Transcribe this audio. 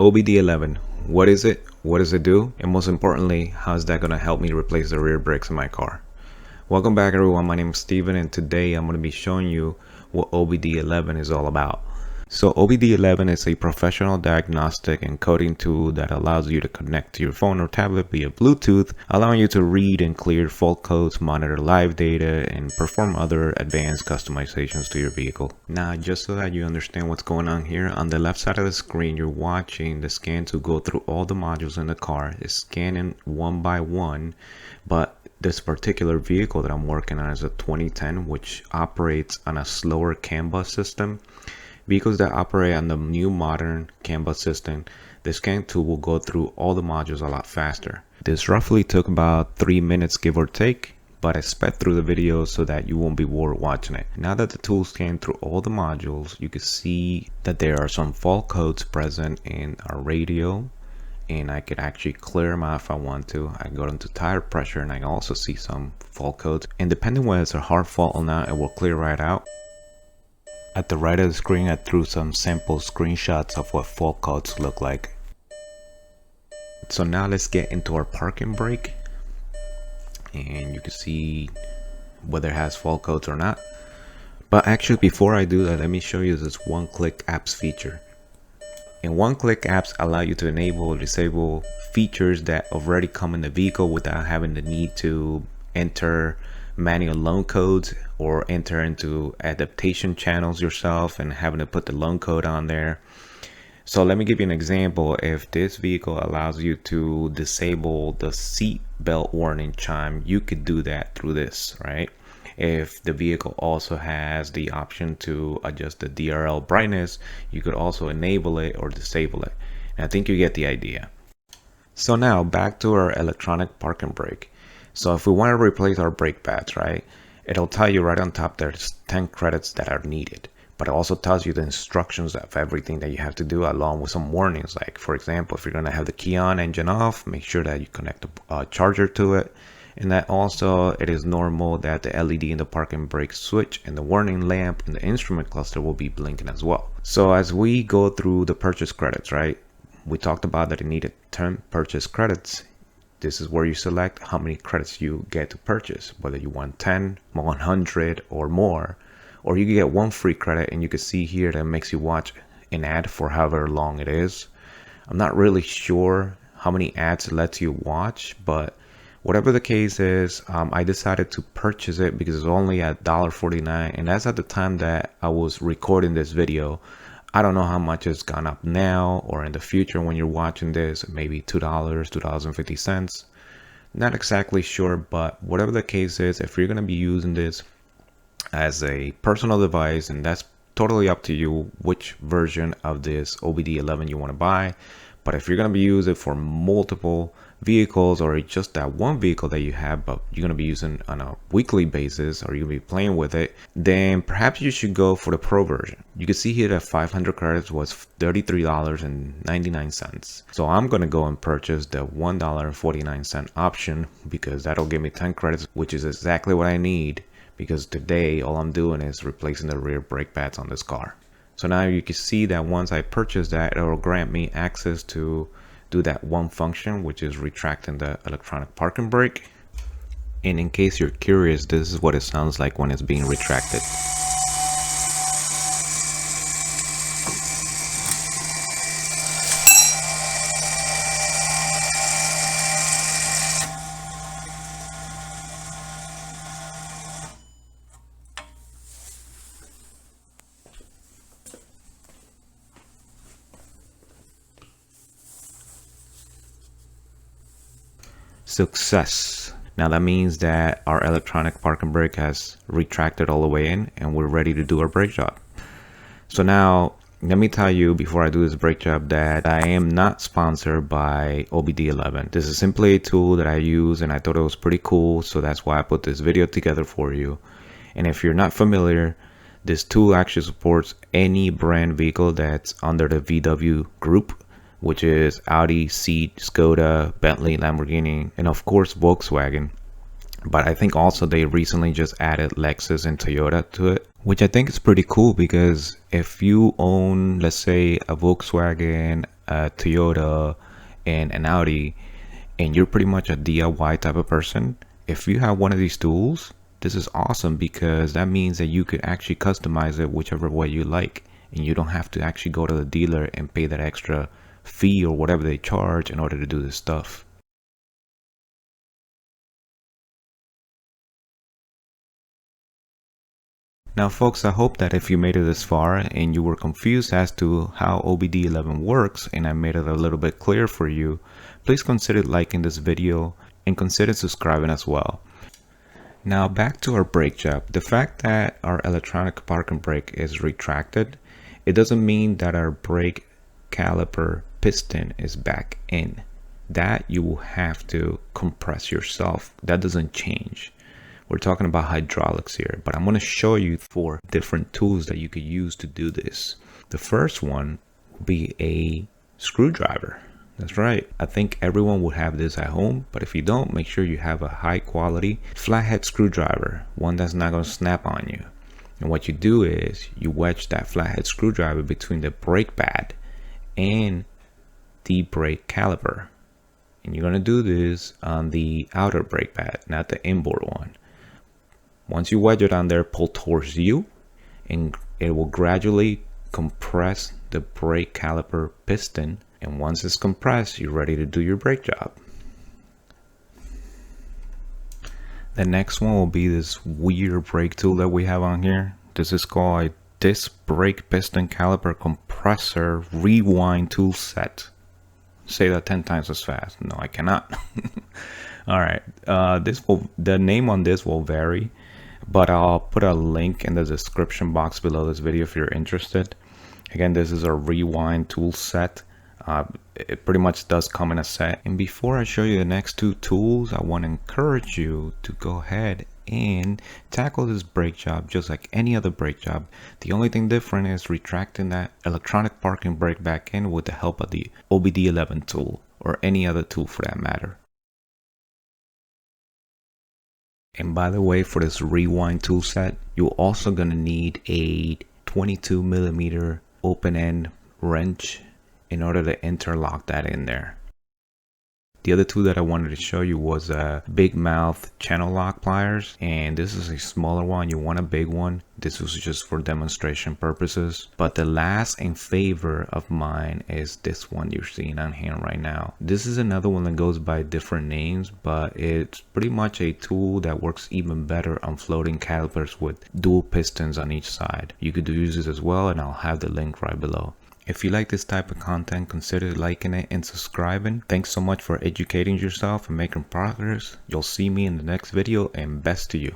OBD11, what is it? What does it do? And most importantly, how is that going to help me replace the rear brakes in my car? Welcome back everyone, my name is Steven and today I'm going to be showing you what OBD11 is all about. So OBD11 is a professional diagnostic and coding tool that allows you to connect to your phone or tablet via Bluetooth, allowing you to read and clear fault codes, monitor live data, and perform other advanced customizations to your vehicle. Now, just so that you understand what's going on here, on the left side of the screen, you're watching the scan to go through all the modules in the car. It's scanning one by one, but this particular vehicle that I'm working on is a 2010, which operates on a slower CAN bus system. Vehicles that operate on the new modern CAN bus system, the scan tool will go through all the modules a lot faster. This roughly took about 3 minutes, give or take, but I sped through the video so that you won't be bored watching it. Now that the tool scanned through all the modules, you can see that there are some fault codes present in our radio, and I could actually clear them out if I want to. I go into tire pressure and I can also see some fault codes, and depending whether it's a hard fault or not, it will clear right out. At the right of the screen, I threw some sample screenshots of what fault codes look like. So now let's get into our parking brake, and you can see whether it has fault codes or not. But actually, before I do that, let me show you this one-click apps feature. And one-click apps allow you to enable or disable features that already come in the vehicle without having the need to enter manual loan codes or enter into adaptation channels yourself and having to put the loan code on there. So let me give you an example. If this vehicle allows you to disable the seat belt warning chime, you could do that through this, right? If the vehicle also has the option to adjust the DRL brightness, you could also enable it or disable it. And I think you get the idea. So now back to our electronic parking brake. So if we want to replace our brake pads, right, it'll tell you right on top there's 10 credits that are needed, but it also tells you the instructions of everything that you have to do, along with some warnings. Like, for example, if you're going to have the key on, engine off, make sure that you connect a charger to it, and that also it is normal that the LED in the parking brake switch and the warning lamp in the instrument cluster will be blinking as well. So as we go through the purchase credits, right, we talked about that it needed 10 purchase credits. This is where you select how many credits you get to purchase, whether you want 10, 100 or more, or you can get one free credit, and you can see here that makes you watch an ad for however long it is. I'm not really sure how many ads it lets you watch, but whatever the case is, I decided to purchase it because it's only at $1.49, and that's at the time that I was recording this video. I don't know how much it's gone up now or in the future when you're watching this, maybe $2, $2.50. Not exactly sure, but whatever the case is, if you're going to be using this as a personal device, and that's totally up to you which version of this OBD11 you want to buy. But if you're going to be using it for multiple vehicles or just that one vehicle that you have, but you're going to be using on a weekly basis, or you're going to be playing with it, then perhaps you should go for the pro version. You can see here that 500 credits was $33.99. So I'm going to go and purchase the $1.49 option because that'll give me 10 credits, which is exactly what I need, because today all I'm doing is replacing the rear brake pads on this car. So now you can see that once I purchase that, it will grant me access to do that one function, which is retracting the electronic parking brake. And in case you're curious, this is what it sounds like when it's being retracted. Success. Now that means that our electronic parking brake has retracted all the way in and we're ready to do our brake job. So now let me tell you before I do this brake job that I am not sponsored by OBD11. This is simply a tool that I use and I thought it was pretty cool, so that's why I put this video together for you. And if you're not familiar, this tool actually supports any brand vehicle that's under the VW group, which is Audi, Seat, Skoda, Bentley, Lamborghini, and of course Volkswagen. But I think also they recently just added Lexus and Toyota to it, which I think is pretty cool because if you own, let's say, a Volkswagen, a Toyota and an Audi, and you're pretty much a DIY type of person, if you have one of these tools, this is awesome because that means that you could actually customize it whichever way you like, and you don't have to actually go to the dealer and pay that extra fee or whatever they charge in order to do this stuff. Now folks, I hope that if you made it this far and you were confused as to how OBD11 works and I made it a little bit clear for you, please consider liking this video and consider subscribing as well. Now back to our brake job. The fact that our electronic parking brake is retracted, it doesn't mean that our brake caliper piston is back in. That you will have to compress yourself. That doesn't change. We're talking about hydraulics here, but I'm going to show you 4 different tools that you could use to do this. The first one will be a screwdriver. That's right. I think everyone would have this at home, but if you don't, make sure you have a high quality flathead screwdriver, one that's not going to snap on you. And what you do is you wedge that flathead screwdriver between the brake pad and the brake caliper. And you're going to do this on the outer brake pad, not the inboard one. Once you wedge it on there, pull towards you, and it will gradually compress the brake caliper piston. And once it's compressed, you're ready to do your brake job. The next one will be this weird brake tool that we have on here. This is called a disc brake piston caliper compressor rewind tool set. Say that 10 times as fast. No, I cannot. All right. The name on this will vary, but I'll put a link in the description box below this video if you're interested. Again, this is a rewind tool set. It pretty much does come in a set. And before I show you the next 2 tools, I want to encourage you to go ahead and tackle this brake job just like any other brake job. The only thing different is retracting that electronic parking brake back in with the help of the OBD11 tool, or any other tool for that matter. And by the way, for this rewind tool set, you're also going to need a 22mm open end wrench in order to interlock that in there. The other tool that I wanted to show you was a big mouth channel lock pliers, and this is a smaller one. You want a big one. This was just for demonstration purposes, but the last in favor of mine is this one you're seeing on hand right now. This is another one that goes by different names, but it's pretty much a tool that works even better on floating calipers with dual pistons on each side. You could use this as well, and I'll have the link right below. If you like this type of content, consider liking it and subscribing. Thanks so much for educating yourself and making progress. You'll see me in the next video, and best to you.